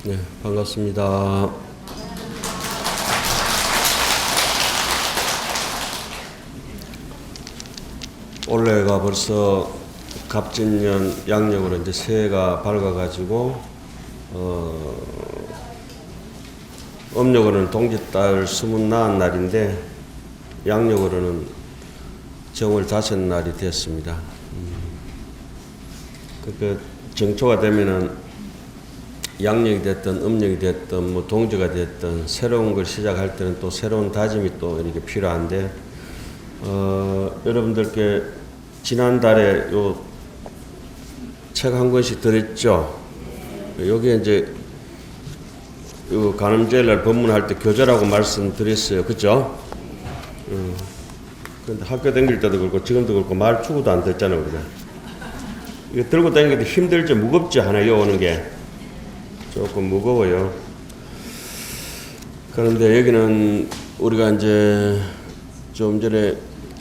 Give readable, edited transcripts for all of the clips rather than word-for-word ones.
네, 반갑습니다. 올해가 벌써 갑진년 양력으로 이제 새해가 밝아가지고, 음력으로는 동짓달 수문 나은 날인데, 양력으로는 정월 5날이 됐습니다. 그 정초가 되면은 양력이 됐든 음력이 됐든 뭐 동지가 됐든 새로운 걸 시작할 때는 또 새로운 다짐이 또 이렇게 필요한데, 여러분들께 지난달에 요 책 한 권씩 드렸죠. 여기에 이제 요 간음죄일 법문할 때 교재라고 말씀드렸어요. 그죠? 근데 학교 다닐 때도 그렇고 지금도 그렇고 말투구도 안 됐잖아요, 우리가. 이거 들고 다니기도 힘들죠? 무겁죠? 하나 오는 게. 조금 무거워요. 그런데 여기는 우리가 이제 좀 전에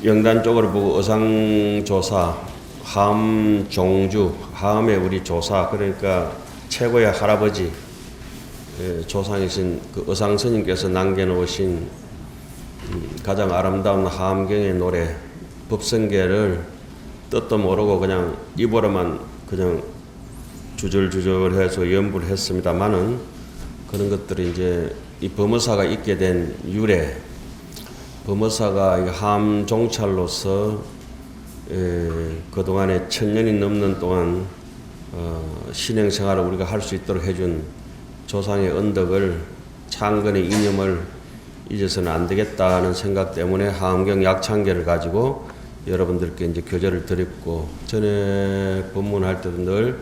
영단 쪽으로 보고 어상조사, 함종주, 함의 우리 조사, 그러니까 최고의 할아버지, 조상이신 그 어상스님께서 남겨놓으신 가장 아름다운 함경의 노래, 법성계를 뜻도 모르고 그냥 입으로만 그냥 주절주절 해서 연부를 했습니다만은 그런 것들이 이제 이 범어사가 있게 된 유래, 범어사가 함종찰로서 그동안에 1000년이 넘는 동안 신행생활을 우리가 할 수 있도록 해준 조상의 언덕을, 창건의 이념을 잊어서는 안 되겠다는 생각 때문에 함경 약창계를 가지고 여러분들께 이제 교재를 드렸고, 전에 법문할 때도 늘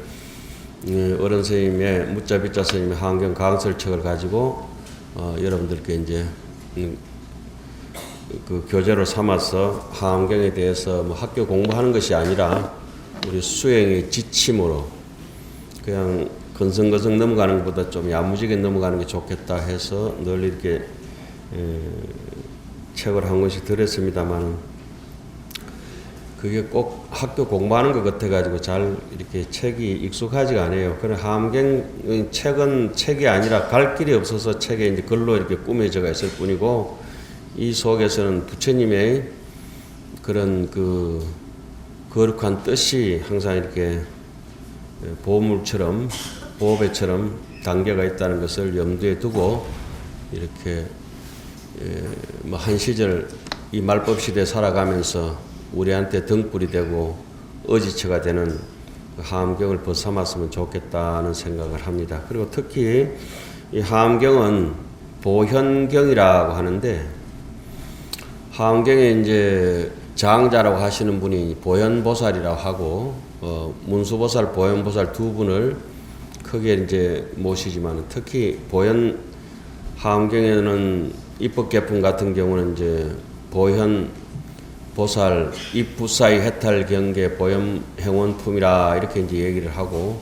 어른 스님의 무자 비자 스님의 함경 강설책을 가지고 여러분들께 이제 그 교재로 삼아서 함경에 대해서 뭐 학교 공부하는 것이 아니라 우리 수행의 지침으로 그냥 건성건성 넘어가는 것보다 좀 야무지게 넘어가는 게 좋겠다 해서 늘 이렇게 책을 한 권씩 드렸습니다만, 그게 꼭 학교 공부하는 것 같아가지고 잘 이렇게 책이 익숙하지가 않아요. 그런 함경 책은 책이 아니라 갈 길이 없어서 책에 이제 글로 이렇게 꾸며져가 있을 뿐이고, 이 속에서는 부처님의 그런 그 거룩한 뜻이 항상 이렇게 보물처럼, 보배처럼 담겨가 있다는 것을 염두에 두고 이렇게 뭐 한 시절 이 말법 시대에 살아가면서 우리한테 등불이 되고 어지처가 되는 함경을 벗삼았으면 좋겠다는 생각을 합니다. 그리고 특히 이 함경은 보현경이라고 하는데, 함경에 이제 장자라고 하시는 분이 보현보살이라고 하고, 문수보살, 보현보살 두 분을 크게 이제 모시지만, 특히 보현 함경에는 입법계품 같은 경우는 이제 보현 보살 입부사의 해탈 경계 보현 행원품이라 이렇게 이제 얘기를 하고,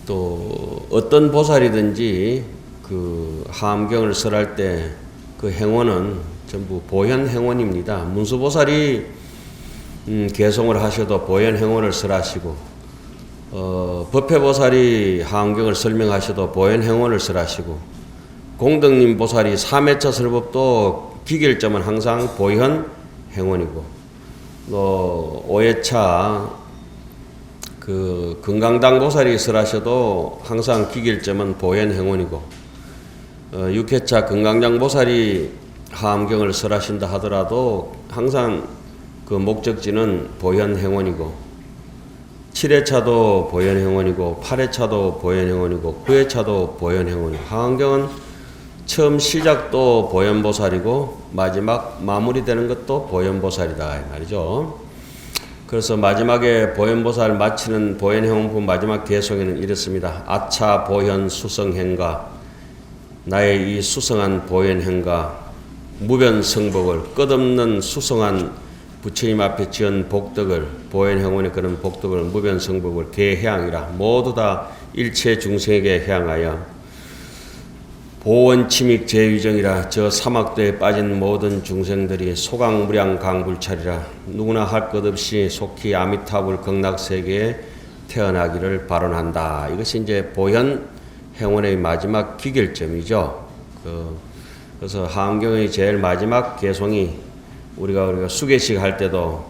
또 어떤 보살이든지 그 함경을 설할 때 그 행원은 전부 보현 행원입니다. 문수보살이 개송을 하셔도 보현 행원을 설하시고, 법회보살이 함경을 설명하셔도 보현 행원을 설하시고, 공덕님 보살이 3회차 설법도 기결점은 항상 보현 행원이고, 또 5회차 그 금강당 보살이 설하셔도 항상 기결점은 보현 행원이고, 6회차 금강당 보살이 함경을 설하신다 하더라도 항상 그 목적지는 보현 행원이고, 7회차도 보현 행원이고, 8회차도 보현 행원이고, 9회차도 보현 행원이고, 함경은 처음 시작도 보현보살이고 마지막 마무리되는 것도 보현보살이다 이 말이죠. 그래서 마지막에 보현보살 마치는 보현행원품 마지막 개송에는 이렇습니다. 아차 보현 수성행가, 나의 이 수성한 보현행가 무변성복을, 끝없는 수성한 부처님 앞에 지은 복덕을, 보현행원의 그런 복덕을, 무변성복을 개향이라 모두 다 일체 중생에게 향하여 보원침익 제위정이라 저 사막도에 빠진 모든 중생들이 소강무량 강불찰이라 누구나 할 것 없이 속히 아미타불 극락세계에 태어나기를 발언한다. 이것이 이제 보현 행원의 마지막 기결점이죠. 그래서 하암경의 제일 마지막 개송이 우리가 수계식 할 때도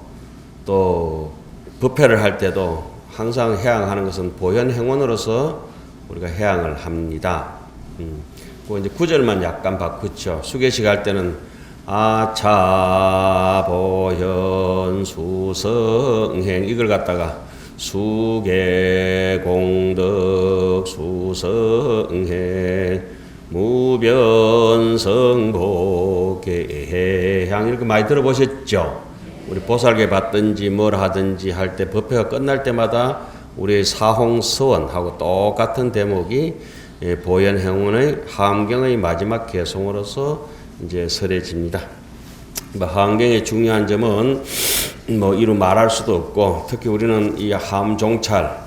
또 법회를 할 때도 항상 해양하는 것은 보현행원으로서 우리가 해양을 합니다. 그 이제 구절만 약간 바꾸죠. 수계식 할 때는 아차 보현 수성행 이걸 갖다가 수계공덕 수성행 무변성복계해향 이렇게 많이 들어보셨죠? 우리 보살계 받든지 뭘 하든지 할 때 법회가 끝날 때마다 우리의 사홍서원하고 똑같은 대목이 보현행원의 하암경의 마지막 개송으로서 이제 설해집니다. 하암경의 중요한 점은 이루 말할 수도 없고, 특히 우리는 이 하암종찰,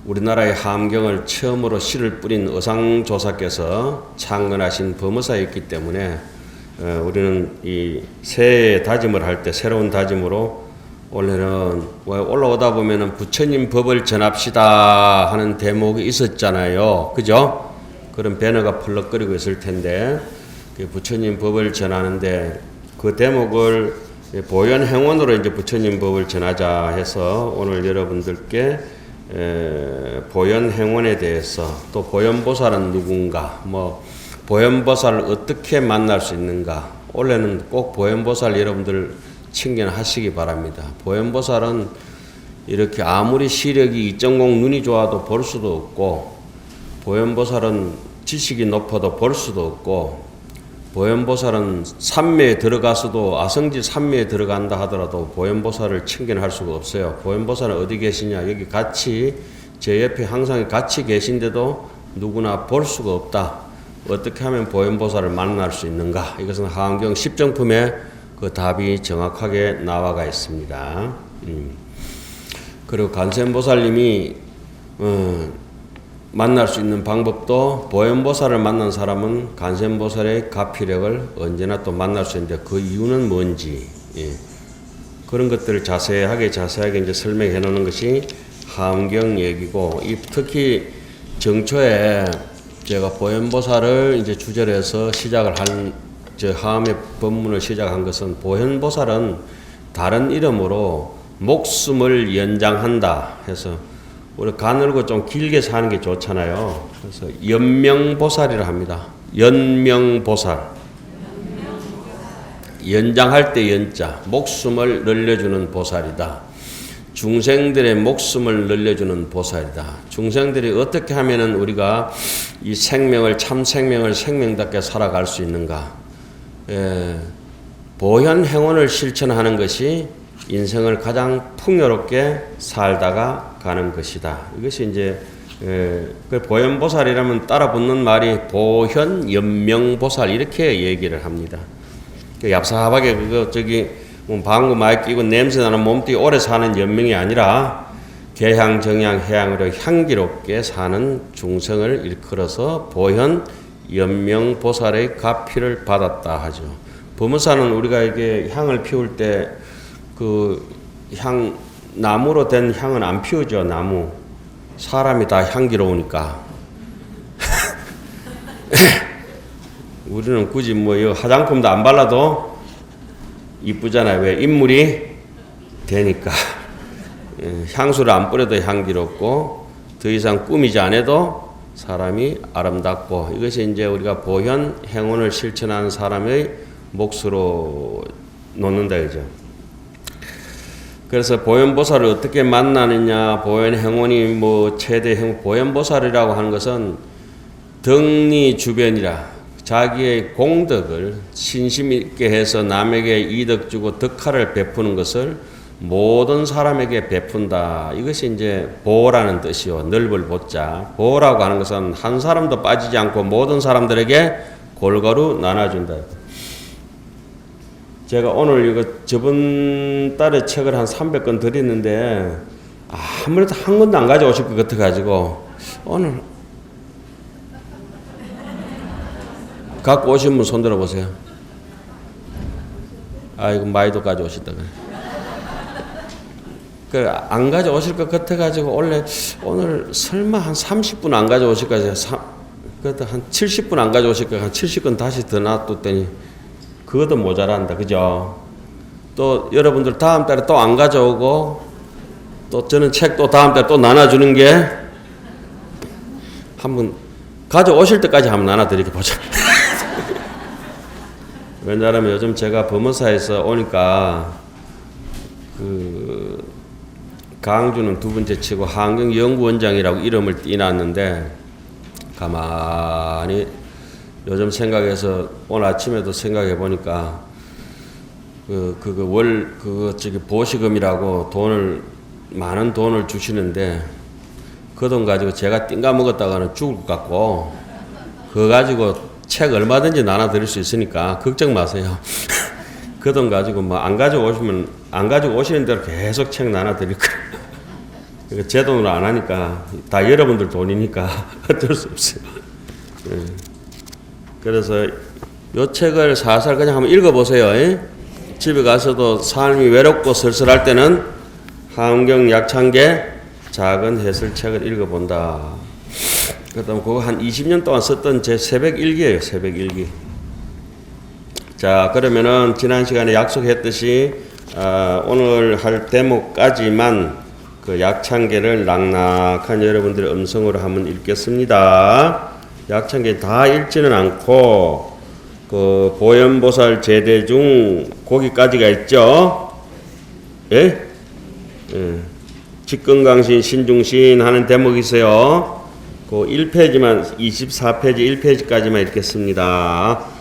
우리나라의 하암경을 처음으로 씨를 뿌린 의상조사께서 창건하신 범어사였기 때문에 우리는 이 새해 다짐을 할 때 새로운 다짐으로 원래는 올라오다 보면은 부처님 법을 전합시다 하는 대목이 있었잖아요. 그죠? 그런 배너가 펄럭거리고 있을 텐데 부처님 법을 전하는데 그 대목을 보현행원으로 이제 부처님 법을 전하자 해서 오늘 여러분들께 보현행원에 대해서 또 보현보살은 누군가 보현보살을 어떻게 만날 수 있는가 원래는 꼭 보현보살 여러분들 칭견하시기 바랍니다. 보현보살은 이렇게 아무리 시력이 2.0 눈이 좋아도 볼 수도 없고 보현보살은 지식이 높아도 볼 수도 없고 보현보살은 산매에 들어가서도 아성지 산매에 들어간다 하더라도 보현보살을 칭견할 수가 없어요. 보현보살은 어디 계시냐 여기 같이 제 옆에 항상 같이 계신데도 누구나 볼 수가 없다. 어떻게 하면 보현보살을 만날 수 있는가? 이것은 하암경 10정품에 그 답이 정확하게 나와가 있습니다. 그리고 간센보살님이 만날 수 있는 방법도 보현보살을 만난 사람은 간센보살의 가피력을 언제나 또 만날 수 있는데 그 이유는 뭔지 그런 것들을 자세하게 이제 설명해 놓는 것이 하암경 얘기고 특히 정초에 제가 보현보살을 이제 주절해서 시작을 하암의 법문을 시작한 것은 보현보살은 다른 이름으로 목숨을 연장한다 해서 우리 가늘고 좀 길게 사는 게 좋잖아요. 그래서 연명보살이라 합니다. 연명보살. 연장할 때 연자, 목숨을 늘려주는 보살이다. 중생들의 목숨을 늘려주는 보살이다. 중생들이 어떻게 하면은 우리가 이 생명을 참 생명을 생명답게 살아갈 수 있는가? 보현행원을 실천하는 것이 인생을 가장 풍요롭게 살다가 가는 것이다. 이것이 이제 보현보살이라면 따라붙는 말이 보현연명보살 이렇게 얘기를 합니다. 얍삽하게 방구 많이 끼고 냄새나는 몸뚱이 오래 사는 연명이 아니라 개향, 정향, 해향으로 향기롭게 사는 중생을 일컬어서 보현연명보살의 가피를 받았다 하죠. 범어사는 우리가 이게 향을 피울 때 나무로 된 향은 안 피우죠, 나무. 사람이 다 향기로우니까. 우리는 굳이 화장품도 안 발라도 이쁘잖아요. 왜? 인물이 되니까. 향수를 안 뿌려도 향기롭고, 더 이상 꾸미지 않아도 사람이 아름답고, 이것이 이제 우리가 보현 행원을 실천하는 사람의 몫으로 놓는다, 그죠? 그래서 보현보살을 어떻게 만나느냐, 보현행원이 최대 보현보살이라고 하는 것은 덕리 주변이라 자기의 공덕을 신심 있게 해서 남에게 이득 주고 덕화를 베푸는 것을 모든 사람에게 베푼다. 이것이 이제 보라는 뜻이요. 넓을 보자. 보라고 하는 것은 한 사람도 빠지지 않고 모든 사람들에게 골고루 나눠준다. 제가 오늘 저번 달에 책을 한 300권 드렸는데 아무래도 한 권도 안 가져오실 것 같아가지고 오늘 갖고 오신 분 손들어 보세요. 아이고 많이도 가져오셨다 그래. 안 가져오실 것 같아가지고 오늘 설마 한 30분 안 가져오실까 해서 그것도 한 70권 안 가져오실 거야. 한 70권 다시 더 놔뒀더니 그것도 모자란다. 그죠? 또 여러분들 다음 달에 또 안 가져오고 또 저는 책 또 다음 달에 또 나눠주는 게 한번 가져오실 때까지 한번 나눠드리게 보자. 왜냐하면 요즘 제가 법무사에서 오니까 그 강주는 두 번째 치고 환경연구원장이라고 이름을 띄놨는데 가만히 요즘 생각해서 오늘 아침에도 생각해 보니까 저기 보시금이라고 많은 돈을 주시는데 그 돈 가지고 제가 띵가 먹었다가는 죽을 것 같고 그거 가지고 책 얼마든지 나눠드릴 수 있으니까 걱정 마세요. 그 돈 가지고 뭐 안 가지고 오시는 대로 계속 책 나눠드릴 거예요. 그러니까 제 돈으로 안 하니까 다 여러분들 돈이니까 어쩔 수 없어요. 네. 그래서 요 책을 살살 그냥 한번 읽어보세요. 집에 가서도 삶이 외롭고 쓸쓸할 때는 한경 약창계 작은 해설책을 읽어본다. 그다음 그거 한 20년 동안 썼던 제 새벽 일기예요. 새벽 일기. 자, 그러면은 지난 시간에 약속했듯이 오늘 할 대목까지만 그 약창계를 낙낙한 여러분들의 음성으로 한번 읽겠습니다. 약창계 다 읽지는 않고 그 보현보살 제대 중 거기까지가 있죠. 예? 예. 직근강신 신중신 하는 대목이 있어요. 그 1페이지만 24페이지 1페이지까지만 읽겠습니다.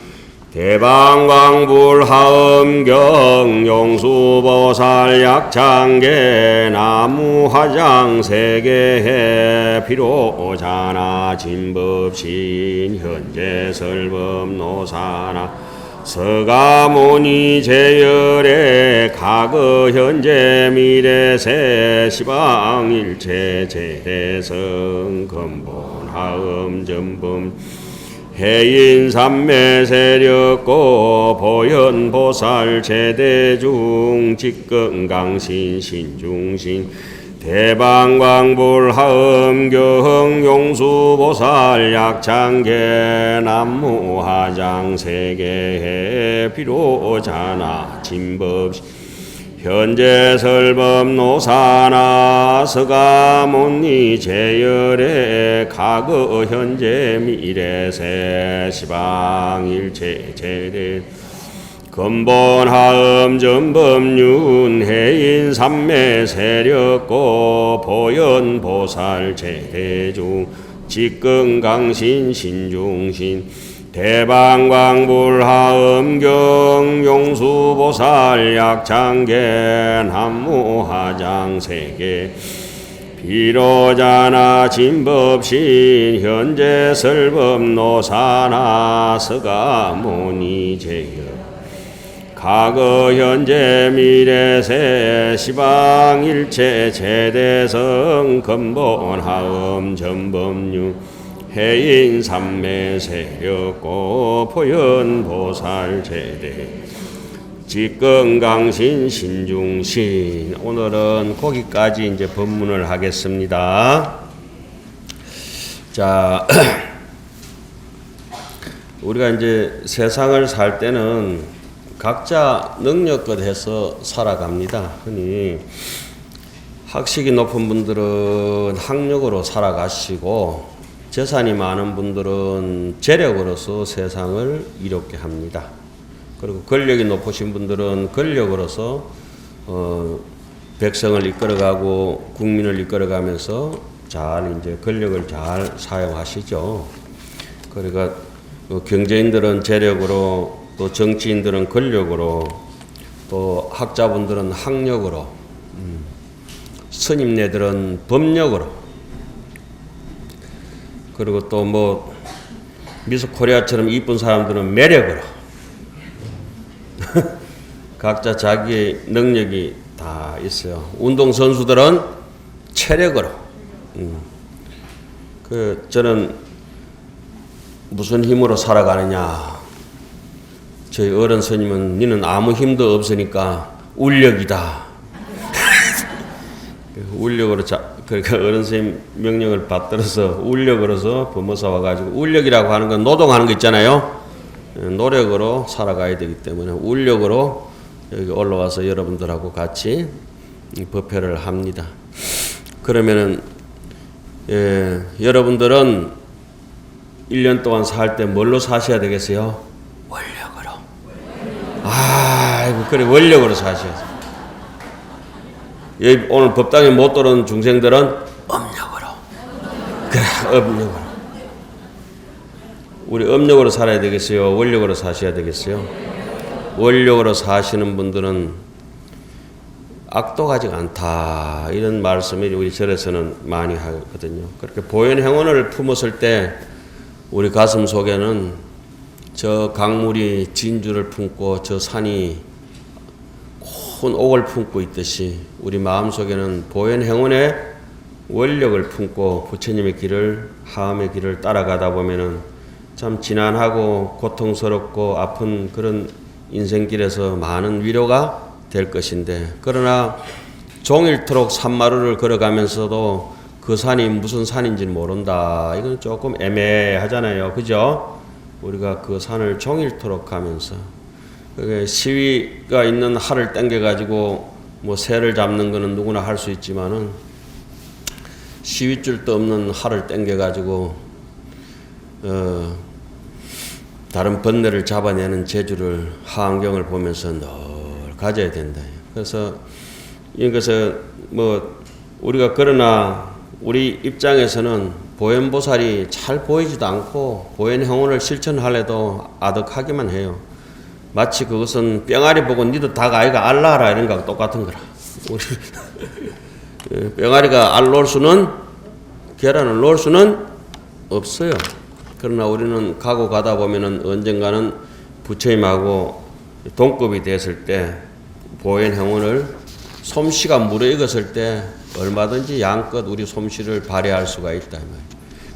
대방광불하음경 용수보살 약창계 나무화장 세계해 비로자나 진법신 현재 설법 노사나 서가모니 제열의 과거 현재 미래세 시방일체 제대성 근본하음 전범 해인삼매 세력고 보현보살 제대중 직근강신 신중신 대방광불하음경 용수보살 약창계 남무화장 세계해 비로자나 진법 현재 설법 노사나 서가모니 제열의 과거 현재 미래세 시방일체 제대 근본하음 전법륜 해인 삼매 세력고 보현보살 제대중 직근강신 신중신 대방광불하음경 용수보살 약창계 남무화장 세계 비로자나 진법신 현재 설법 노사나 서가모니 제열 과거 현재 미래세 시방일체 제대성 근본하음 전법륜 해인 삼매 세력고 보현보살 제대 직근강신 신중신. 오늘은 거기까지 이제 법문을 하겠습니다. 자, 우리가 이제 세상을 살 때는 각자 능력껏 해서 살아갑니다. 흔히 학식이 높은 분들은 학력으로 살아가시고 재산이 많은 분들은 재력으로서 세상을 이롭게 합니다. 그리고 권력이 높으신 분들은 권력으로서 백성을 이끌어가고 국민을 이끌어가면서 잘 이제 권력을 잘 사용하시죠. 그러니까 경제인들은 재력으로, 또 정치인들은 권력으로, 또 학자분들은 학력으로, 스님네들은 법력으로, 그리고 또 뭐 미스 코리아처럼 이쁜 사람들은 매력으로 각자 자기의 능력이 다 있어요. 운동선수들은 체력으로. 저는 무슨 힘으로 살아가느냐. 저희 어른 스님은 니는 아무 힘도 없으니까 울력이다. 울력으로 그러니까 어른 선생님 명령을 받들어서 울력으로서 법무사 와가지고, 울력이라고 하는 건 노동하는 거 있잖아요. 노력으로 살아가야 되기 때문에 울력으로 여기 올라와서 여러분들하고 같이 법회를 합니다. 그러면은 여러분들은 1년 동안 살 때 뭘로 사셔야 되겠어요? 원력으로. 아이고, 그래, 원력으로 사셔야 돼요. 여기 오늘 법당에 못 들어온 중생들은 업력으로. 그래, 업력으로. 우리 업력으로 살아야 되겠어요? 원력으로 사셔야 되겠어요? 원력으로 사시는 분들은 악독하지가 않다, 이런 말씀을 우리 절에서는 많이 하거든요. 그렇게 보현행원을 품었을 때 우리 가슴 속에는 저 강물이 진주를 품고 저 산이 큰 옥을 품고 있듯이 우리 마음속에는 보현행원의 원력을 품고 부처님의 길을, 하음의 길을 따라가다 보면은 참 지난하고 고통스럽고 아픈 그런 인생길에서 많은 위로가 될 것인데, 그러나 종일토록 산마루를 걸어가면서도 그 산이 무슨 산인지는 모른다, 이건 조금 애매하잖아요. 그죠? 우리가 그 산을 종일토록 가면서, 그게 시위가 있는 활을 당겨가지고 뭐 새를 잡는 거는 누구나 할 수 있지만은, 시위줄도 없는 활을 당겨가지고 다른 번뇌를 잡아내는 재주를, 하안경을 보면서 늘 가져야 된다. 그래서 이것을 뭐 우리가, 그러나 우리 입장에서는 보현보살이 잘 보이지도 않고 보현행원을 실천하려도 아득하기만 해요. 마치 그것은 뿅아리 보고 니도 닭 아이가 알 낳아라 이런 거하고 똑같은 거라. 우리 뿅아리가 알 놓을 수는, 계란을 놓을 수는 없어요. 그러나 우리는 가고 가다 보면은 언젠가는 부처님하고 동급이 됐을 때 보현행원을 솜씨가 무르익었을 때 얼마든지 양껏 우리 솜씨를 발휘할 수가 있다.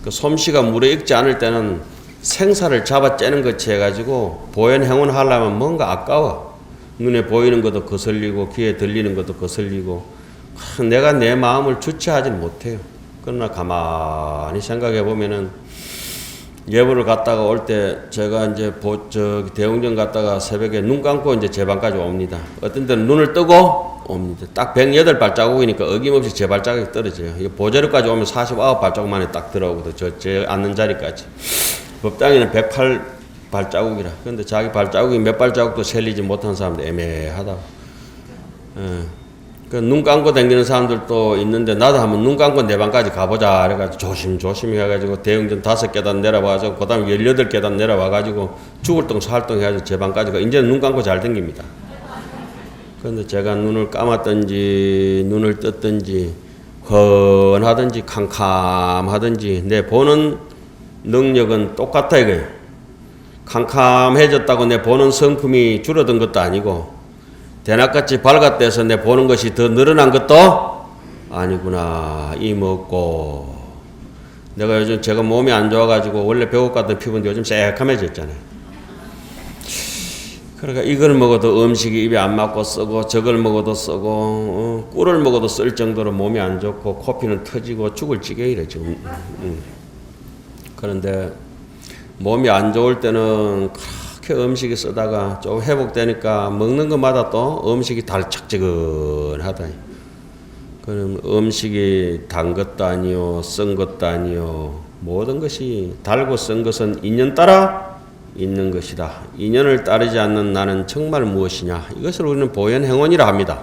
그 솜씨가 무르익지 않을 때는 생사를 잡아 째는 것이 해가지고 보현행원 하려면 뭔가 아까워. 눈에 보이는 것도 거슬리고 귀에 들리는 것도 거슬리고 내가 내 마음을 주체하지는 못해요. 그러나 가만히 생각해 보면은 예불을 갔다가 올 때 제가 이제 저기 대웅전 갔다가 새벽에 눈 감고 이제 제 방까지 옵니다. 어떤 때는 눈을 뜨고 옵니다. 딱 108발자국이니까 어김없이 제 발자국이 떨어져요. 보자료까지 오면 49발자국 만에 딱 들어오거든요. 제 앉는 자리까지. 법당에는 108발자국이라. 그런데 자기 발자국이 몇 발자국도 셀리지 못한 사람도 애매하다고. 그 눈 감고 다니는 사람들도 있는데, 나도 한번 눈 감고 내 방까지 가보자 그래가지고 조심조심히 해가지고 대웅전 5계단 내려와서 그 다음에 18계단 내려와가지고 죽을 똥 살 똥 해가지고 제 방까지 가. 이제는 눈 감고 잘 댕깁니다. 그런데 제가 눈을 감았든지 눈을 떴든지 헌하든지 캄캄하든지 내 보는 능력은 똑같다 이거예요. 캄캄해졌다고 내 보는 성품이 줄어든 것도 아니고, 대낮같이 밝았대서 내 보는 것이 더 늘어난 것도 아니구나. 이 먹고 내가 요즘 제가 몸이 안 좋아가지고 원래 배고 같은 피부인데 요즘 새카매졌잖아요. 그러니까 이걸 먹어도 음식이 입에 안 맞고 쓰고, 저걸 먹어도 쓰고, 꿀을 먹어도 쓸 정도로 몸이 안 좋고 코피는 터지고 죽을 지경이래 지금. 그런데 몸이 안 좋을 때는 그렇게 음식이 쓰다가 좀 회복되니까 먹는 것마다 또 음식이 달짝지근하다. 그럼 음식이 단 것도 아니요, 쓴 것도 아니요, 모든 것이 달고 쓴 것은 인연 따라 있는 것이다. 인연을 따르지 않는 나는 정말 무엇이냐. 이것을 우리는 보현행원이라 합니다.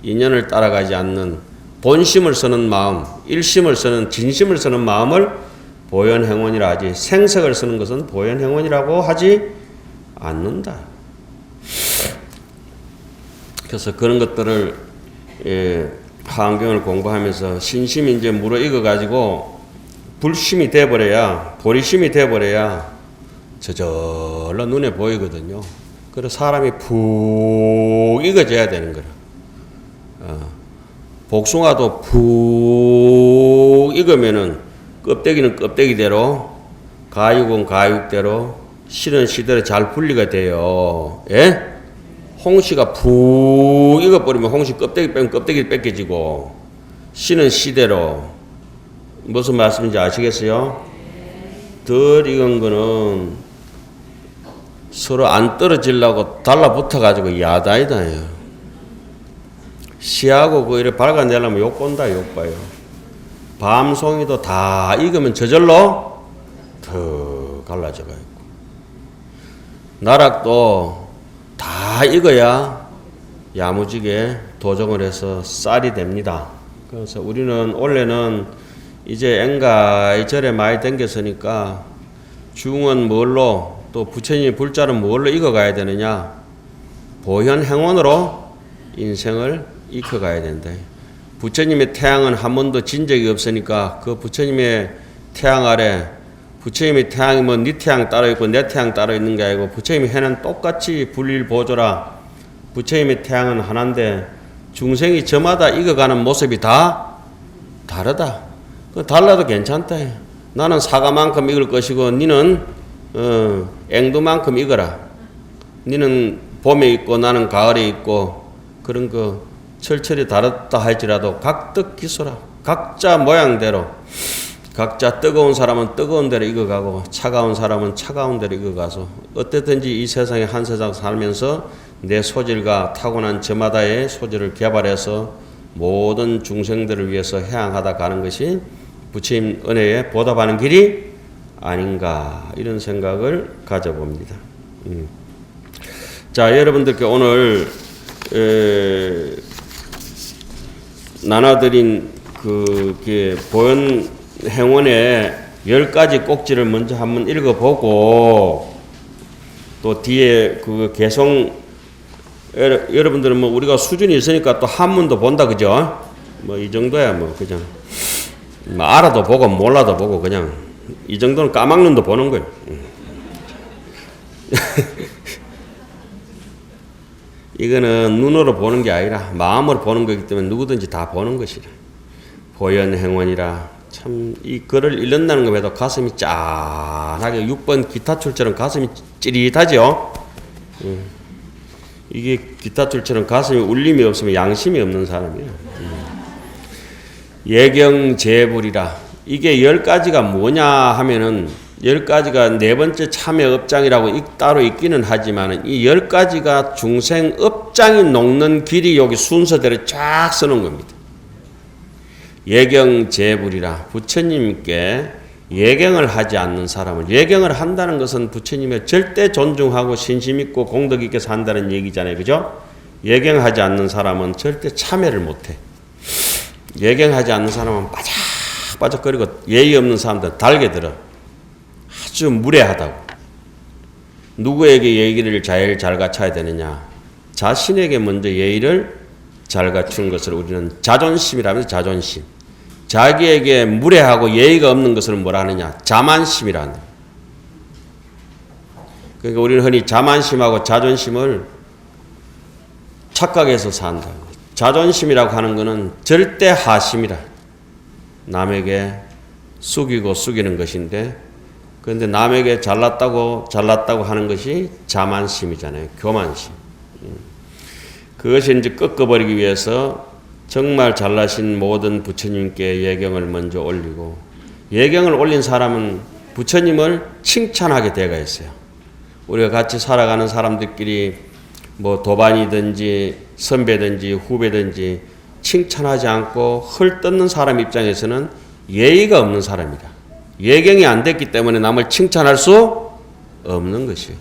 인연을 따라가지 않는 본심을 쓰는 마음, 일심을 쓰는, 진심을 쓰는 마음을 보현행원이라 하지, 생색을 쓰는 것은 보현행원이라고 하지 않는다. 그래서 그런 것들을 하안경을 공부하면서 신심이 이제 무르익어가지고 불심이 돼버려야, 보리심이 돼버려야 저절로 눈에 보이거든요. 그래서 사람이 푹 익어져야 되는 거라. 복숭아도 푹 익으면은 껍데기는 껍데기대로, 가육은 가육대로, 실은 시대로 잘 분리가 돼요. 예? 홍시가 푹 익어버리면 홍시 껍데기 빼면 껍데기 뺏겨지고, 씨는 씨대로. 무슨 말씀인지 아시겠어요? 덜 익은 거는 서로 안 떨어지려고 달라붙어가지고 야단이다요. 씨하고 그 이렇게 발가내려면 욕본다, 욕봐요. 밤송이도 다 익으면 저절로 더 갈라져가 있고, 나락도 다 익어야 야무지게 도정을 해서 쌀이 됩니다. 그래서 우리는 원래는 이제 앵가이 절에 많이 댕겼으니까 중은 뭘로, 또 부처님의 불자는 뭘로 익어가야 되느냐? 보현 행원으로 인생을 익혀가야 된다. 부처님의 태양은 한 번도 진 적이 없으니까 그 부처님의 태양 아래, 부처님의 태양이 뭐 네 태양 따로 있고 내 태양 따로 있는 게 아니고 부처님의 해는 똑같이 불일보조라. 부처님의 태양은 하나인데 중생이 저마다 익어가는 모습이 다 다르다. 달라도 괜찮다. 나는 사과만큼 익을 것이고 니는 앵두만큼 익어라. 니는 봄에 있고 나는 가을에 있고 그런 거 철철이 다르다 할지라도 각득기소라. 각자 모양대로, 각자 뜨거운 사람은 뜨거운 대로 익어가고 차가운 사람은 차가운 대로 익어가서 어쨌든지 이 세상에 한 세상 살면서 내 소질과 타고난 저마다의 소질을 개발해서 모든 중생들을 위해서 해양하다 가는 것이 부처님 은혜에 보답하는 길이 아닌가, 이런 생각을 가져봅니다. 자, 여러분들께 오늘 나눠드린 그 보현 행원의 10가지 꼭지를 먼저 한번 읽어보고, 또 뒤에 그 개성, 여러분들은 뭐 우리가 수준이 있으니까 또 한문도 본다, 그죠? 뭐 이 정도야 뭐 그냥 뭐 알아도 보고 몰라도 보고 그냥 이 정도는 까막눈도 보는 거예요. 이거는 눈으로 보는 게 아니라 마음으로 보는 거기 때문에 누구든지 다 보는 것이라. 보현행원이라. 참 이 글을 읽는다는 것에도 가슴이 짠하게 6번 기타줄처럼 가슴이 찌릿하죠. 이게 기타줄처럼 가슴이 울림이 없으면 양심이 없는 사람이에요. 예경재불이라. 이게 10가지가 뭐냐 하면은 10가지가 네 번째 참여업장이라고 따로 있기는 하지만 이 10가지가 중생 업장이 녹는 길이 여기 순서대로 쫙 써놓은 겁니다. 예경재불이라. 부처님께 예경을 하지 않는 사람을, 예경을 한다는 것은 부처님의 절대 존중하고 신심 있고 공덕 있게 산다는 얘기잖아요. 그죠? 예경하지 않는 사람은 절대 참여를 못해. 예경하지 않는 사람은 빠작빠작거리고 예의 없는 사람들은 달게 들어. 아주 무례하다고. 누구에게 예의를 제일 잘 갖춰야 되느냐? 자신에게 먼저 예의를 잘 갖춘 것을 우리는 자존심이라면서 자존심. 자기에게 무례하고 예의가 없는 것을 뭐라 하느냐? 자만심이라는. 그러니까 우리는 흔히 자만심하고 자존심을 착각해서 산다. 자존심이라고 하는 것은 절대 하심이라. 남에게 숙이고 숙이는 것인데, 그런데 남에게 잘났다고 하는 것이 자만심이잖아요. 교만심. 그것이 이제 꺾어버리기 위해서 정말 잘나신 모든 부처님께 예경을 먼저 올리고, 예경을 올린 사람은 부처님을 칭찬하게 되가 있어요. 우리가 같이 살아가는 사람들끼리 뭐 도반이든지 선배든지 후배든지 칭찬하지 않고 헐뜯는 사람 입장에서는 예의가 없는 사람이다. 예경이 안 됐기 때문에 남을 칭찬할 수 없는 것이에요.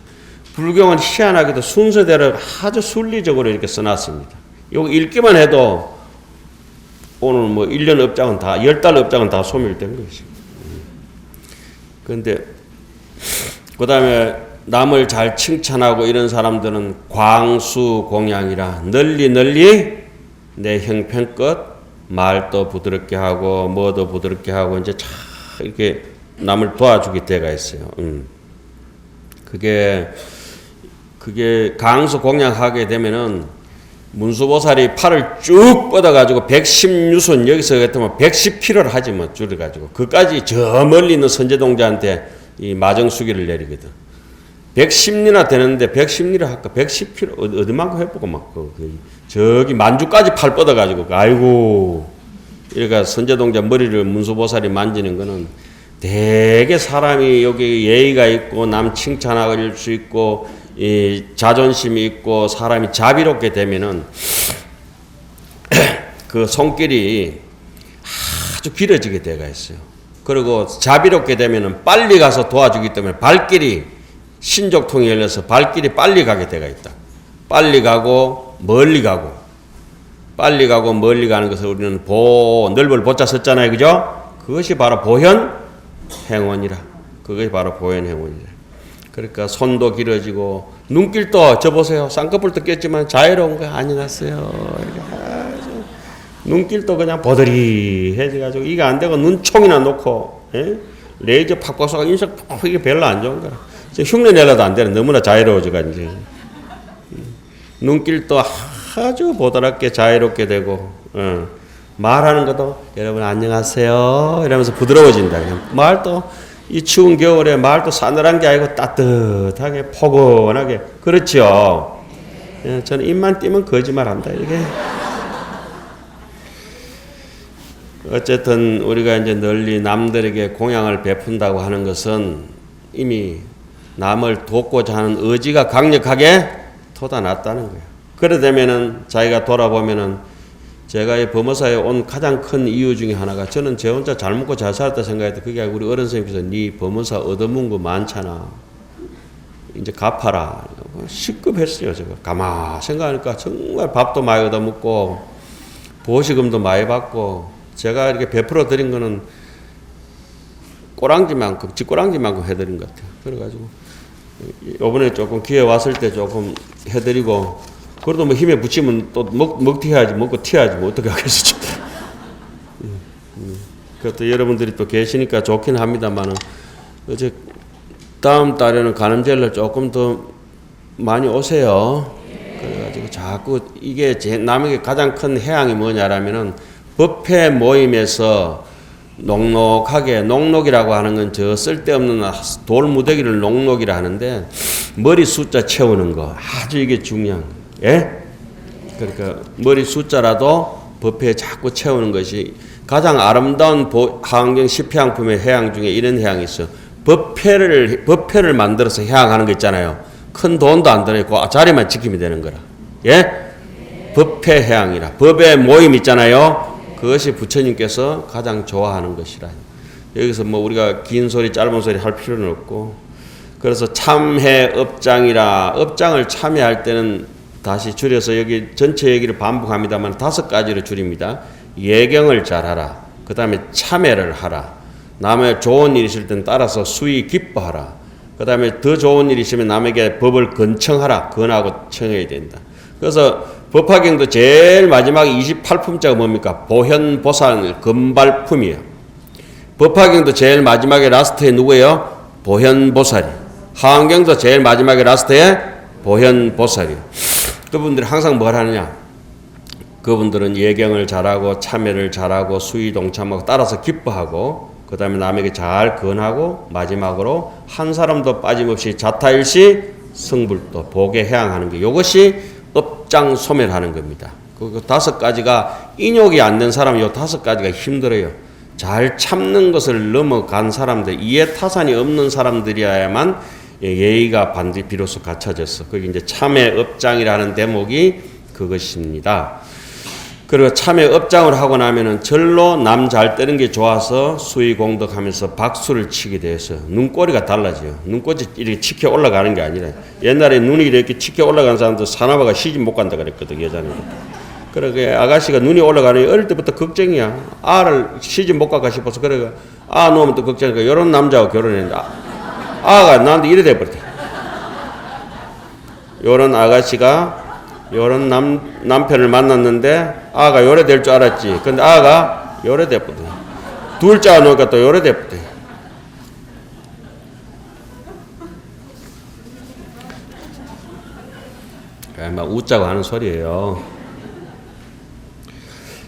불경은 희한하게도 순서대로 아주 순리적으로 이렇게 써놨습니다. 이거 읽기만 해도 오늘 뭐 1년 업장은 다, 10달 업장은 다 소멸된 것이죠. 그런데 그 다음에 남을 잘 칭찬하고 이런 사람들은 광수공양이라. 널리 내 형편껏 말도 부드럽게 하고 뭐도 부드럽게 하고 이제 참 이렇게 남을 도와주게 돼가 있어요. 그게 강수공양하게 되면은 문수보살이 팔을 쭉 뻗어가지고 116손, 여기서 같으면 110kg를 하지 뭐 줄여가지고 그까지 저 멀리 있는 선제동자한테 이 마정수기를 내리거든. 110리나 되는데 110리를 할까? 110kg 어디만큼 해보고 막 저기 만주까지 팔 뻗어가지고 아이고 그러니까 선제동자 머리를 문수보살이 만지는 거는 되게 사람이 여기 예의가 있고 남 칭찬할 수 있고 이 자존심이 있고 사람이 자비롭게 되면은 그 손길이 아주 길어지게 돼가 있어요. 그리고 자비롭게 되면은 빨리 가서 도와주기 때문에 발길이 신족통이 열려서 발길이 빨리 가게 돼가 있다. 빨리 가고 멀리 가고 빨리 가고 멀리 가는 것을 우리는 넓을 보자 썼잖아요. 그죠? 그것이 바로 보현 행원이라. 그것이 바로 보현 행원이라. 그러니까 손도 길어지고 눈길도 저 보세요. 쌍꺼풀도 꼈지만 자유로운 거 안녕하세요. 이렇게 눈길도 그냥 보드리해져가지고 이게 안 되고 눈총이나 놓고 레이저 팍 쏘고 인석 팍 이게 별로 안 좋은 거야. 흉내 내려도 안 되는 너무나 자유로워져가지고 눈길도 아주 보드랍게 자유롭게 되고 말하는 것도 여러분 안녕하세요 이러면서 부드러워진다. 말도 이 추운 겨울에 말도 싸늘한 게 아니고 따뜻하게 포근하게 그렇죠. 저는 입만 띄면 거짓말한다 이게. 어쨌든 우리가 이제 널리 남들에게 공양을 베푼다고 하는 것은 이미 남을 돕고자 하는 의지가 강력하게 돋아났다는 거예요. 그래 되면은 자기가 돌아보면은 제가 이 범어사에 온 가장 큰 이유 중에 하나가 저는 제 혼자 잘 먹고 잘 살았다 생각했다. 그게 아니고 우리 어른 선생님께서 네 범어사 얻어먹은 거 많잖아. 이제 갚아라. 시급했어요. 제가 가만 생각하니까 정말 밥도 많이 얻어먹고 보시금도 많이 받고 제가 이렇게 베풀어 드린 거는 꼬랑지만큼, 쥐꼬랑지만큼 해드린 것 같아요. 그래가지고, 요번에 조금 기회 왔을 때 조금 해드리고, 그래도 뭐 힘에 붙이면 또 먹튀 해야지, 먹고 튀어야지, 뭐 어떻게 하겠어. 그것도 여러분들이 또 계시니까 좋긴 합니다만은, 어제 다음 달에는 가늠제를 조금 더 많이 오세요. 그래가지고 자꾸 이게 남에게 가장 큰 해양이 뭐냐라면은, 법회 모임에서 녹록하게, 녹록이라고 하는 건 저 쓸데없는 돌 무더기를 녹록이라 하는데 머리 숫자 채우는 거 아주 이게 중요한 거예요. 예? 그러니까 머리 숫자라도 법회에 자꾸 채우는 것이 가장 아름다운 하안경 10해양품의 해양 중에 이런 해양이 있어요. 법회를 만들어서 해양하는 거 있잖아요. 큰 돈도 안 들어있고 자리만 지키면 되는 거라. 예? 법회 해양이라. 법의 모임 있잖아요. 그것이 부처님께서 가장 좋아하는 것이라. 여기서 뭐 우리가 긴 소리 짧은 소리 할 필요는 없고 그래서 참회 업장이라. 업장을 참여할 때는 다시 줄여서 여기 전체 얘기를 반복합니다만 5가지로 줄입니다. 예경을 잘하라. 그 다음에 참회를 하라. 남의 좋은 일 있을 땐 따라서 수히 기뻐하라. 그 다음에 더 좋은 일 있으면 남에게 법을 건청하라. 건하고 청해야 된다. 그래서 법화경도 제일 마지막 28품자가 뭡니까? 보현보살 금발품이에요. 법화경도 제일 마지막에 라스트에 누구예요? 보현보살이. 하안경도 제일 마지막에 라스트에 보현보살이에요. 그분들이 항상 뭘 하느냐? 그분들은 예경을 잘하고 참회를 잘하고 수의동참하고 따라서 기뻐하고 그 다음에 남에게 잘 건하고 마지막으로 한 사람도 빠짐없이 자타일시 성불도 복에 해양하는 게 이것이 업장 소멸하는 겁니다. 그 5가지가 인욕이 안 된 사람은 이 5가지가 힘들어요. 잘 참는 것을 넘어간 사람들, 이해타산이 없는 사람들이야만 예의가 비로소 갖춰졌어. 그게 이제 참회 업장이라는 대목이 그것입니다. 그리고 참회 업장을 하고 나면은 절로 남 잘 뜨는 게 좋아서 수의 공덕하면서 박수를 치게 돼서 눈꼬리가 달라져요. 눈꼬리 이렇게 치켜 올라가는 게 아니라 옛날에 눈이 이렇게 치켜 올라가는 사람들 사나바가 시집 못 간다 그랬거든 여자는. 그러게 아가씨가 눈이 올라가니 어릴 때부터 걱정이야. 아를 시집 못 갈까 싶어서 그래 아 놓으면 또 걱정이니까 이런 남자하고 결혼했는데 아가 나한테 이래 돼버렸대. 요런 아가씨가 요런 남편을 만났는데 아가 요래 될 줄 알았지. 근데 아가 요래 됐거든. 둘째가 놓으니까 또 요래 됐거든. 막 웃자고 하는 소리예요.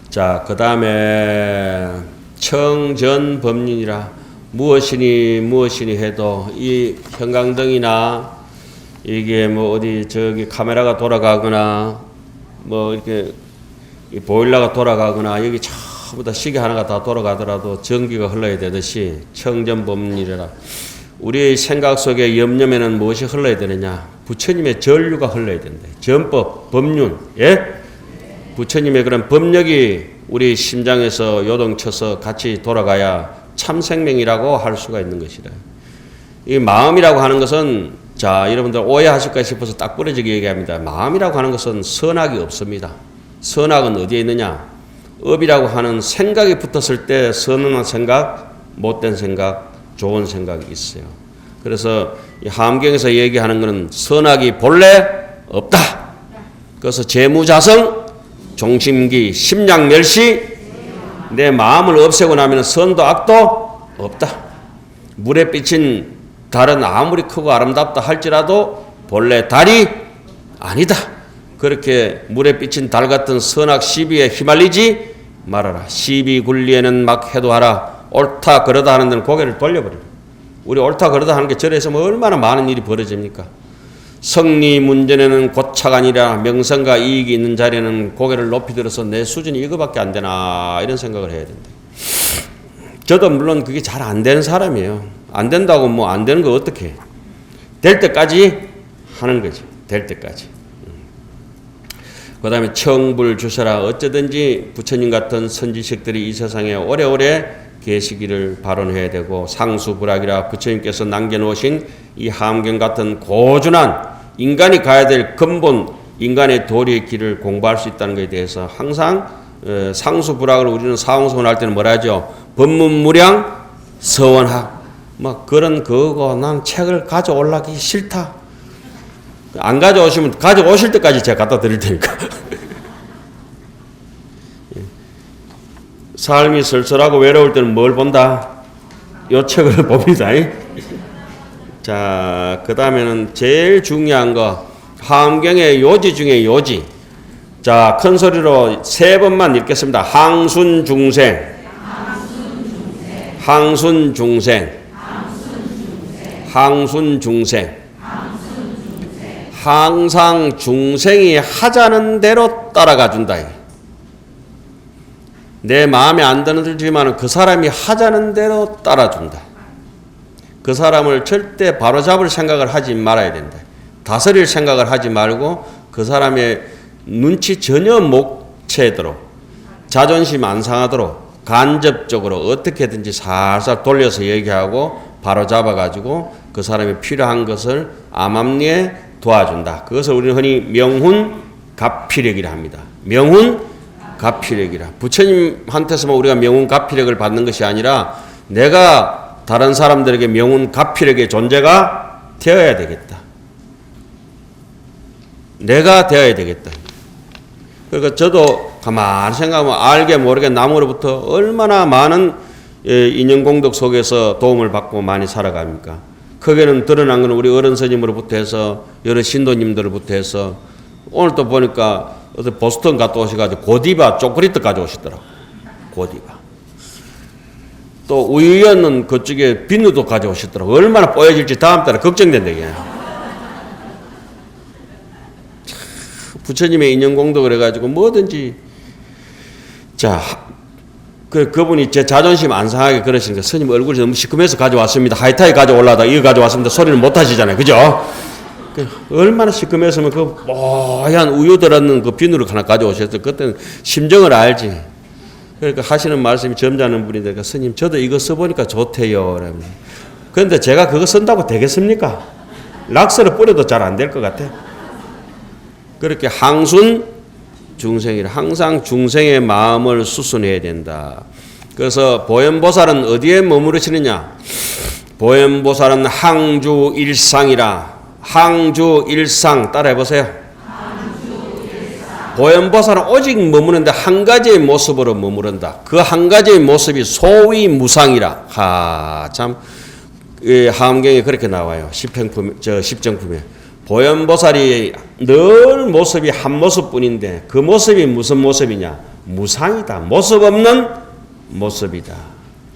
자, 그 다음에 청전법륜이라 무엇이니 해도 이 형광등이나 이게 뭐 어디 저기 카메라가 돌아가거나 뭐 이렇게 보일러가 돌아가거나 여기 저 전부 다 시계 하나가 다 돌아가더라도 전기가 흘러야 되듯이 청전법문이라 우리의 생각 속에 염려에는 무엇이 흘러야 되느냐? 부처님의 전류가 흘러야 된다. 전법, 법륜, 예? 부처님의 그런 법력이 우리 심장에서 요동쳐서 같이 돌아가야 참 생명이라고 할 수가 있는 것이다. 이 마음이라고 하는 것은 자, 여러분들 오해하실까 싶어서 딱 부러지게 얘기합니다. 마음이라고 하는 것은 선악이 없습니다. 선악은 어디에 있느냐? 업이라고 하는 생각이 붙었을 때 선한 생각, 못된 생각, 좋은 생각이 있어요. 그래서 이 함경에서 얘기하는 것은 선악이 본래 없다. 그래서 재무자성, 종심기, 심량멸시, 내 마음을 없애고 나면 선도 악도 없다. 물에 비친 달은 아무리 크고 아름답다 할지라도 본래 달이 아니다. 그렇게 물에 비친 달 같은 선악 시비에 휘말리지 말아라. 시비굴리에는 막 해도하라. 옳다 그러다 하는 데는 고개를 돌려버려. 우리 옳다 그러다 하는 게 절에서 뭐 얼마나 많은 일이 벌어집니까? 성리 문전에는 고착 아니라 명성과 이익이 있는 자리에는 고개를 높이 들어서 내 수준이 이거밖에 안 되나 이런 생각을 해야 된다. 저도 물론 그게 잘 안 되는 사람이에요. 안 된다고 뭐 안 되는 거 어떻게 해? 될 때까지 하는 거지. 될 때까지. 그 다음에 청불주셔라. 어쩌든지 부처님 같은 선지식들이 이 세상에 오래오래 계시기를 발언해야 되고 상수불학이라 부처님께서 남겨놓으신 이 함경 같은 고준한 인간이 가야 될 근본 인간의 도리의 길을 공부할 수 있다는 것에 대해서 항상 상수불학을 우리는 사홍성을 할 때는 뭐라 하죠? 법문무량 서원학 막 그런 그거 난 책을 가져올라기 싫다. 안 가져오시면 가져오실 때까지 제가 갖다 드릴 테니까. 삶이 쓸쓸하고 외로울 때는 뭘 본다? 요 책을 봅니다. 자, 그 다음에는 제일 중요한 거 함경의 요지 중에 요지. 자, 큰 소리로 3번만 읽겠습니다. 항순중생, 항순중생, 항순중생. 항상 중생이 하자는 대로 따라가 준다. 내 마음에 안 드는지만 그 사람이 하자는 대로 따라준다. 그 사람을 절대 바로잡을 생각을 하지 말아야 된다. 다스릴 생각을 하지 말고 그 사람의 눈치 전혀 못 채도록 자존심 안 상하도록 간접적으로 어떻게든지 살살 돌려서 얘기하고 바로잡아가지고 그 사람이 필요한 것을 암암리에 도와준다. 그것을 우리는 흔히 명훈갑피력이라 합니다. 명훈갑피력이라. 부처님한테서만 우리가 명훈갑피력을 받는 것이 아니라 내가 다른 사람들에게 명훈갑피력의 존재가 되어야 되겠다. 내가 되어야 되겠다. 그러니까 저도 가만히 생각하면 알게 모르게 남으로부터 얼마나 많은 인연공덕 속에서 도움을 받고 많이 살아갑니까? 크게는 드러난 건 우리 어른 스님으로부터 해서 여러 신도님들로부터 해서 오늘 또 보니까 어디 보스턴 갔다 오셔가지고 고디바 초콜릿 가져오시더라고. 고디바. 또 우유였는 그쪽에 비누도 가져오시더라고. 얼마나 뽀여질지 다음 달에 걱정된다 이게. 부처님의 인연공덕을 해가지고 뭐든지 자 그분이 제 자존심 안 상하게 그러시니까 스님 얼굴이 너무 시큼해서 가져왔습니다. 하이타이 가져올라다 이거 가져왔습니다. 소리는 못 하시잖아요. 그죠? 얼마나 시큼했으면 그 뽀얀 우유 들었는 그 비누를 하나 가져오셨어요. 그때는 심정을 알지. 그러니까 하시는 말씀이 점잖은 분인데 그러니까 스님 저도 이거 써보니까 좋대요. 그런데 제가 그거 쓴다고 되겠습니까? 락스를 뿌려도 잘 안 될 것 같아. 그렇게 항순 중생이라 항상 중생의 마음을 수순해야 된다. 그래서 보현보살은 어디에 머무르시느냐? 보현보살은 항주일상이라. 항주일상 따라해 보세요. 보현보살은 오직 머무는데 한 가지의 모습으로 머무른다. 그 한 가지의 모습이 소위 무상이라. 참 하암경에 그렇게 나와요. 십정품에. 보현보살이 늘 모습이 한 모습뿐인데 그 모습이 무슨 모습이냐? 무상이다. 모습 없는 모습이다.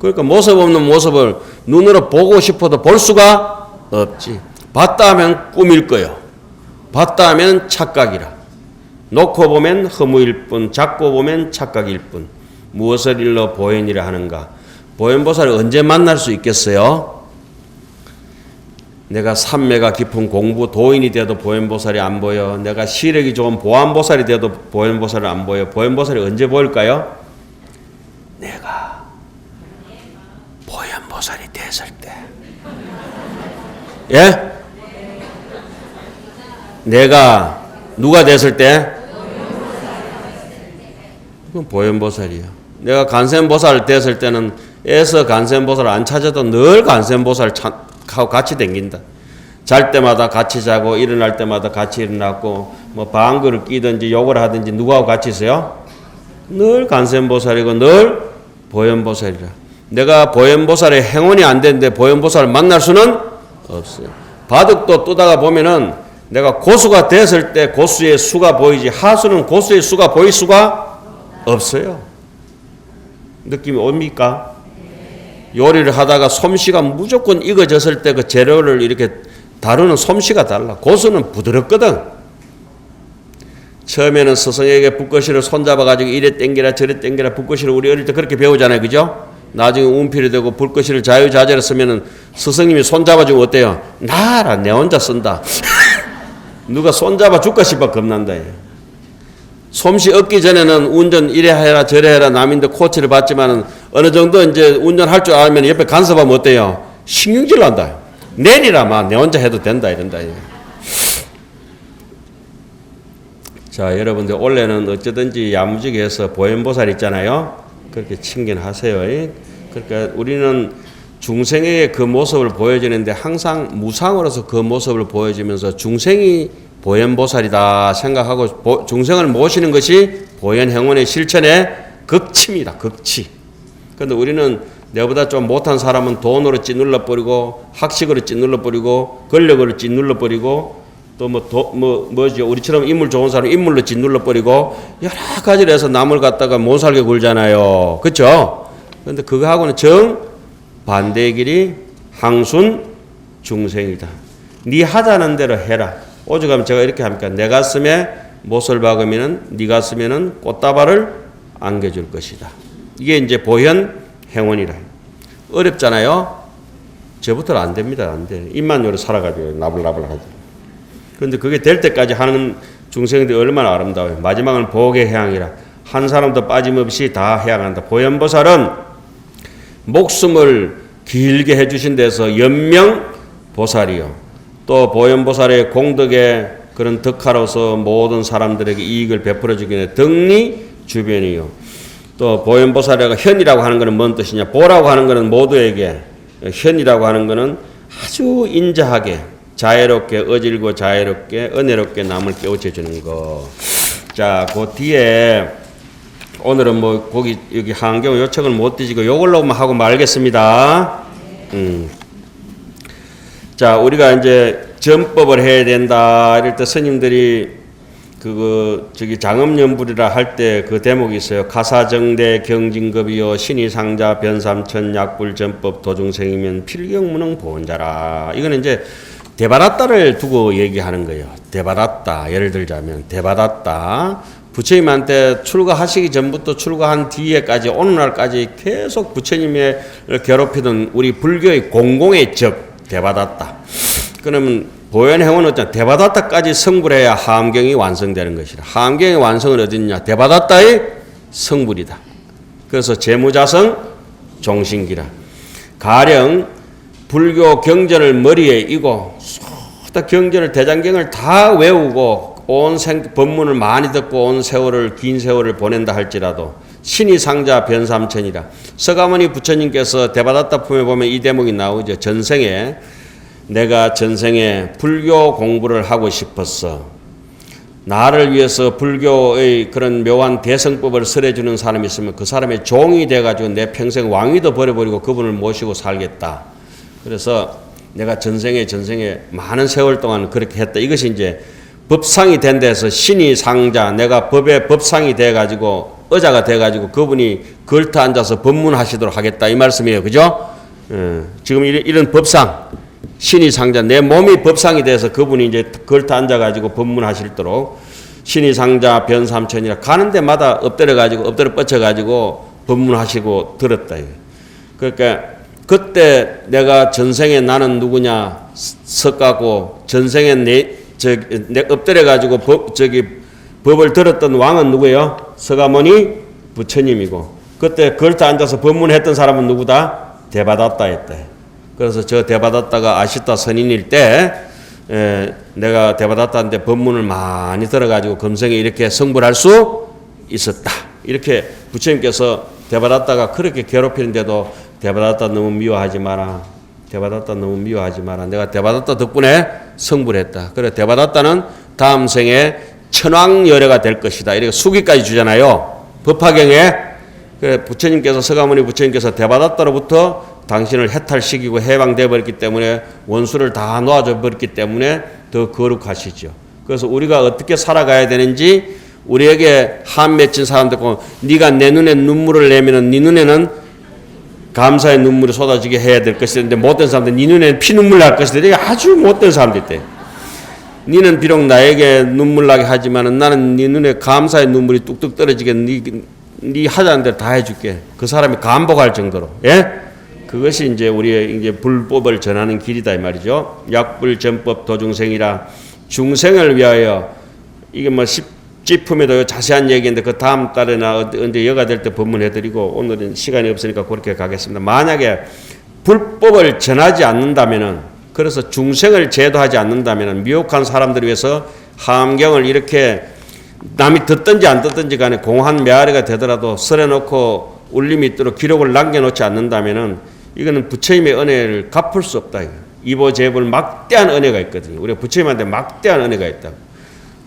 그러니까 모습 없는 모습을 눈으로 보고 싶어도 볼 수가 없지. 봤다 하면 꿈일 거요. 봤다 하면 착각이라. 놓고 보면 허무일 뿐, 잡고 보면 착각일 뿐. 무엇을 일러 보현이라 하는가? 보현보살을 언제 만날 수 있겠어요? 내가 삼매가 깊은 공부 도인이 돼도 보현보살이 안 보여. 내가 시력이 좋은 보안보살이 돼도 보현보살이 안 보여. 보현보살이 언제 보일까요? 내가 보현보살이 됐을 때. 예? 내가 누가 됐을 때? 그건 보현보살이야. 내가 간센보살 됐을 때는 애서 간센보살 안 찾아도 늘 간센보살하고 같이 댕긴다. 잘 때마다 같이 자고 일어날 때마다 같이 일어났고 뭐 방구를 끼든지 욕을 하든지 누구하고 같이 있어요? 늘 간센보살이고 늘 보현보살이라. 내가 보현보살의 행운이 안 되는데 보현보살을 만날 수는 없어요. 바둑도 뜨다가 보면은 내가 고수가 됐을 때 고수의 수가 보이지 하수는 고수의 수가 보일 수가 없어요. 느낌이 옵니까? 요리를 하다가 솜씨가 무조건 익어졌을 때 그 재료를 이렇게 다루는 솜씨가 달라. 고수는 부드럽거든. 처음에는 스승에게 붓거시를 손잡아가지고 이래 땡기라 저래 땡기라 붓거시를 우리 어릴 때 그렇게 배우잖아요. 그죠? 나중에 운필이 되고 붓거시를 자유자재로 쓰면은 스승님이 손잡아주면 어때요? 나라 내 혼자 쓴다. 누가 손잡아 줄까 싶어 겁난다. 솜씨 얻기 전에는 운전 이래 해라 저래 해라 남인데 코치를 받지만은 어느 정도 이제 운전할 줄 알면 옆에 간섭하면 어때요? 신경질 난다. 내리라 마 내 혼자 해도 된다 이런다. 자 여러분들 원래는 어쩌든지 야무지게 해서 보현보살 있잖아요. 그렇게 친견하세요. 그러니까 우리는 중생에게 그 모습을 보여주는데 항상 무상으로서 그 모습을 보여주면서 중생이 보현보살이다 생각하고 중생을 모시는 것이 보현행원의 실천의 극치입니다. 극치. 그런데 우리는 내보다 좀 못한 사람은 돈으로 찌눌러버리고 학식으로 찌눌러버리고 권력으로 찌눌러버리고 또 뭐죠 우리처럼 인물 좋은 사람 인물로 찌눌러버리고 여러 가지를 해서 남을 갖다가 못 살게 굴잖아요. 그렇죠? 그런데 그거하고는 정반대의 길이 항순 중생이다. 네 하자는 대로 해라. 오죽하면 제가 이렇게 합니까? 내 가슴에 못을 박으면은 네 가슴에는 꽃다발을 안겨줄 것이다. 이게 이제 보현 행원이라. 어렵잖아요. 저부터는 안 됩니다. 안 돼. 입만 요래 살아가지고 나불나불 하죠. 그런데 그게 될 때까지 하는 중생들이 얼마나 아름다워요. 마지막은 복의 해양이라. 한 사람도 빠짐없이 다 해양한다. 보현보살은 목숨을 길게 해주신 데서 연명보살이요. 또 보현보살의 공덕에 그런 덕하로서 모든 사람들에게 이익을 베풀어주기 위해 덕리주변이요. 또 보현보살이가 현이라고 하는 것은 뭔 뜻이냐? 보라고 하는 것은 모두에게, 현이라고 하는 것은 아주 인자하게 자애롭게 어질고 자애롭게 은혜롭게 남을 깨우쳐 주는 거. 자, 그 뒤에 오늘은 뭐 거기 여기 한경 요청을 못 드시고 요걸로만 하고 말겠습니다. 자, 우리가 이제 전법을 해야 된다 이럴 때 스님들이 저기 장엄연불이라 할 때 그 대목이 있어요. 가사정대 경진급이요 신의상자 변삼천 약불전법 도중생이면 필경무능 보원자라. 이거는 이제 대받았다를 두고 얘기하는 거예요. 대받았다. 예를 들자면 대받았다. 부처님한테 출가하시기 전부터 출가한 뒤에까지 오늘날까지 계속 부처님을 괴롭히던 우리 불교의 공공의 적 대받았다. 그러면 보현행원은 어쩌나 대받았다까지 성불해야 하암경이 완성되는 것이다. 하암경의 완성은 어디냐? 대받았다의 성불이다. 그래서 재무자성 종신기라. 가령 불교 경전을 머리에 이고 쏟아 경전을 대장경을 다 외우고 온 법문을 많이 듣고 온 세월을 긴 세월을 보낸다 할지라도 신이 상자 변삼천이라. 서가모니 부처님께서 대받았다 품에 보면 이 대목이 나오죠. 전생에 내가 전생에 불교 공부를 하고 싶었어. 나를 위해서 불교의 그런 묘한 대성법을 설해주는 사람이 있으면 그 사람의 종이 돼가지고 내 평생 왕위도 버려버리고 그분을 모시고 살겠다. 그래서 내가 전생에 많은 세월 동안 그렇게 했다. 이것이 이제 법상이 된 데서 신이 상자, 내가 법의 법상이 돼가지고 의자가 돼가지고 그분이 걸터 앉아서 법문하시도록 하겠다. 이 말씀이에요. 그죠? 지금 이런 법상, 신이 상자, 내 몸이 법상이 돼서 그분이 이제 걸터 앉아가지고 법문하실도록 신이 상자 변삼천이라 가는 데마다 엎드려 뻗쳐가지고 법문하시고 들었다. 그러니까 그때 내가 전생에 나는 누구냐 석가고 전생에 내 엎드려 가지고 법을 들었던 왕은 누구예요? 서가모니 부처님이고 그때 걸터 앉아서 법문했던 사람은 누구다? 대바다따였다. 그래서 저 대바다따가 아시타 선인일 때 내가 대바다따한테 법문을 많이 들어가지고 금생에 이렇게 성불할 수 있었다. 이렇게 부처님께서 대바다따가 그렇게 괴롭히는데도 대바다따 너무 미워하지 마라. 대바다따 너무 미워하지 마라. 내가 대바다따 덕분에 성불했다. 그래 대바다따는 다음 생에 천왕여래가 될 것이다. 이렇게 수기까지 주잖아요. 법화경에. 그래 부처님께서 서가모니 부처님께서 대바다따로부터 당신을 해탈시키고 해방되어 버렸기 때문에 원수를 다 놓아줘 버렸기 때문에 더 거룩하시죠. 그래서 우리가 어떻게 살아가야 되는지 우리에게 한 맺힌 사람들 고 네가 내 눈에 눈물을 내면은 네 눈에는 감사의 눈물이 쏟아지게 해야 될 것인데 못된 사람들 네 눈에는 피눈물 날 것이다. 이게 아주 못된 사람들 있대. 네는 비록 나에게 눈물 나게 하지만은 나는 네 눈에 감사의 눈물이 뚝뚝 떨어지게 네 하자는 대로 다 해줄게. 그 사람이 감복할 정도로. 예? 그것이 이제 우리의 이제 불법을 전하는 길이다 이 말이죠. 약불전법 도중생이라 중생을 위하여 이게 뭐 십지품에도 자세한 얘기인데 그 다음 달에나 언제 여가 될 때 법문해드리고 오늘은 시간이 없으니까 그렇게 가겠습니다. 만약에 불법을 전하지 않는다면은 그래서 중생을 제도하지 않는다면은 미혹한 사람들을 위해서 함경을 이렇게 남이 듣든지 안 듣든지 간에 공한 메아리가 되더라도 썰어놓고 울림이 있도록 기록을 남겨놓지 않는다면은 이거는 부처님의 은혜를 갚을 수 없다. 이보제불 막대한 은혜가 있거든요. 우리가 부처님한테 막대한 은혜가 있다.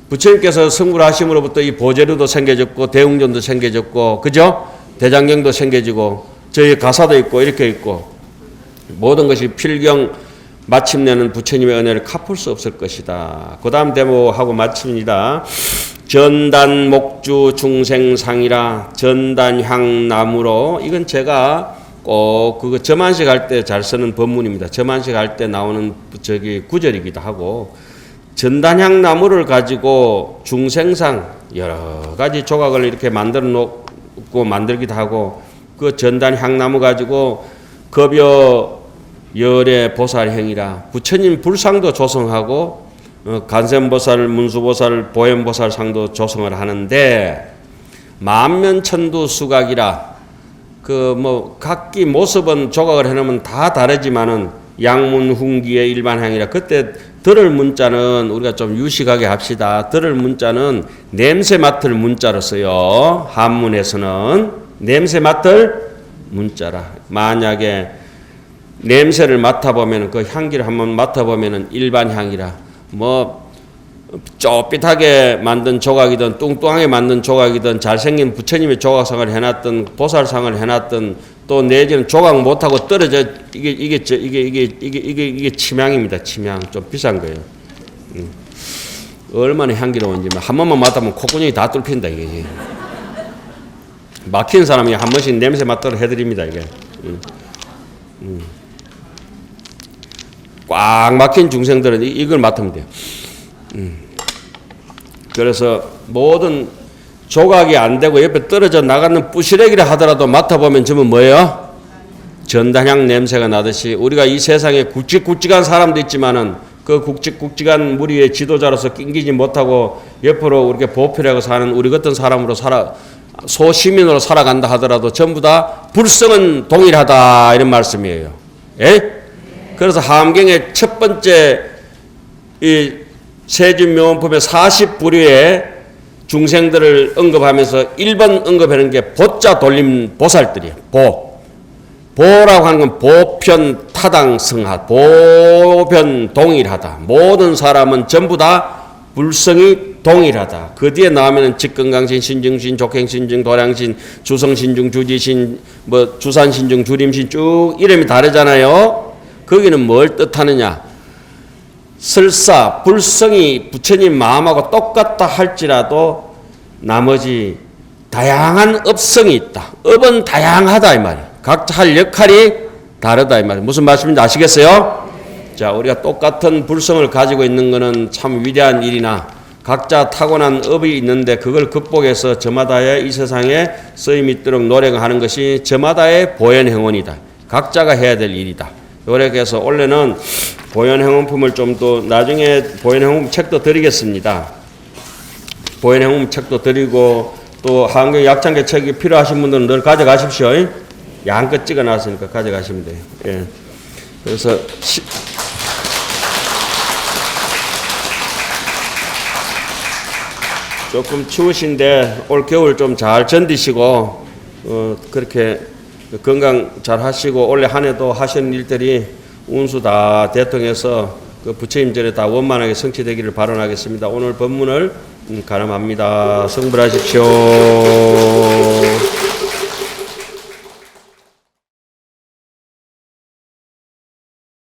부처님께서 성불하심으로부터 이 보제루도 생겨졌고 대웅전도 생겨졌고 그죠? 대장경도 생겨지고 저희 가사도 있고 이렇게 있고 모든 것이 필경 마침내는 부처님의 은혜를 갚을 수 없을 것이다. 그 다음 대목하고 마칩니다. 전단 목주 중생상이라 전단향 나무로 이건 제가 꼭 그거 점안식 할 때 잘 쓰는 법문입니다. 점안식 할 때 나오는 구절이기도 하고 전단향 나무를 가지고 중생상 여러 가지 조각을 이렇게 만들어 놓고 만들기도 하고 그 전단향 나무 가지고 급여 열의 보살행이라 부처님 불상도 조성하고 간센보살, 문수보살, 보현보살 상도 조성을 하는데 만면천두 수각이라 그 뭐 각기 모습은 조각을 해놓으면 다 다르지만은 양문 훈기의 일반향이라 그때 들을 문자는 우리가 좀 유식하게 합시다. 들을 문자는 냄새 맡을 문자로 써요. 한문에서는 냄새 맡을 문자라. 만약에 냄새를 맡아보면 그 향기를 한번 맡아보면 일반향이라 뭐 쪼빗하게 만든 조각이든 뚱뚱하게 만든 조각이든 잘생긴 부처님의 조각상을 해놨든 보살상을 해놨든 또 내지는 조각 못하고 떨어져 이게 침향입니다. 침향 좀 비싼 거예요. 얼마나 향기로운지 한 번만 맡으면 콧구멍이 다 뚫힌다 이게. 막힌 사람이 한 번씩 냄새 맡도록 해드립니다 이게. 꽉 막힌 중생들은 이걸 맡으면 돼요. 그래서 모든 조각이 안 되고 옆에 떨어져 나가는 부시래기를 하더라도 맡아보면 전부 뭐예요? 전단향 냄새가 나듯이 우리가 이 세상에 굵직굵직한 사람도 있지만은 그 굵직굵직한 무리의 지도자로서 낑기지 못하고 옆으로 이렇게 보필하고 사는 우리 같은 사람으로 소시민으로 살아간다 하더라도 전부 다 불성은 동일하다 이런 말씀이에요. 예? 그래서 함경의 첫 번째 이 세준명언법의 40부류의 중생들을 언급하면서 1번 언급하는 게 보자 돌림 보살들이에요. 보라고 하는 건 보편 타당성하, 보편 동일하다. 모든 사람은 전부 다 불성이 동일하다. 그 뒤에 나오면 직건강신, 신증신, 족행신증, 도량신, 주성신증, 주지신, 뭐 주산신증, 주림신 쭉 이름이 다르잖아요. 거기는 뭘 뜻하느냐? 설사 불성이 부처님 마음하고 똑같다 할지라도 나머지 다양한 업성이 있다. 업은 다양하다 이 말이에요. 각자 할 역할이 다르다 이 말이에요. 무슨 말씀인지 아시겠어요? 자, 우리가 똑같은 불성을 가지고 있는 것은 참 위대한 일이나 각자 타고난 업이 있는데 그걸 극복해서 저마다의 이 세상에 쓰임 있도록 노력하는 것이 저마다의 보현행원이다. 각자가 해야 될 일이다. 요렇게 해서 원래는 보현행원품을 좀 더 나중에 보현행원 책도 드리겠습니다. 보현행원 책도 드리고 또 한국 약창계 책이 필요하신 분들은 늘 가져가십시오. 양껏 찍어놨으니까 가져가시면 돼요. 예. 그래서 조금 추우신데 올 겨울 좀 잘 견디시고 그렇게 건강 잘 하시고 올해 한 해도 하시는 일들이 운수 다 대통해서 그 부처님절에 다 원만하게 성취되기를 바라겠습니다. 오늘 법문을 가름합니다. 성불하십시오.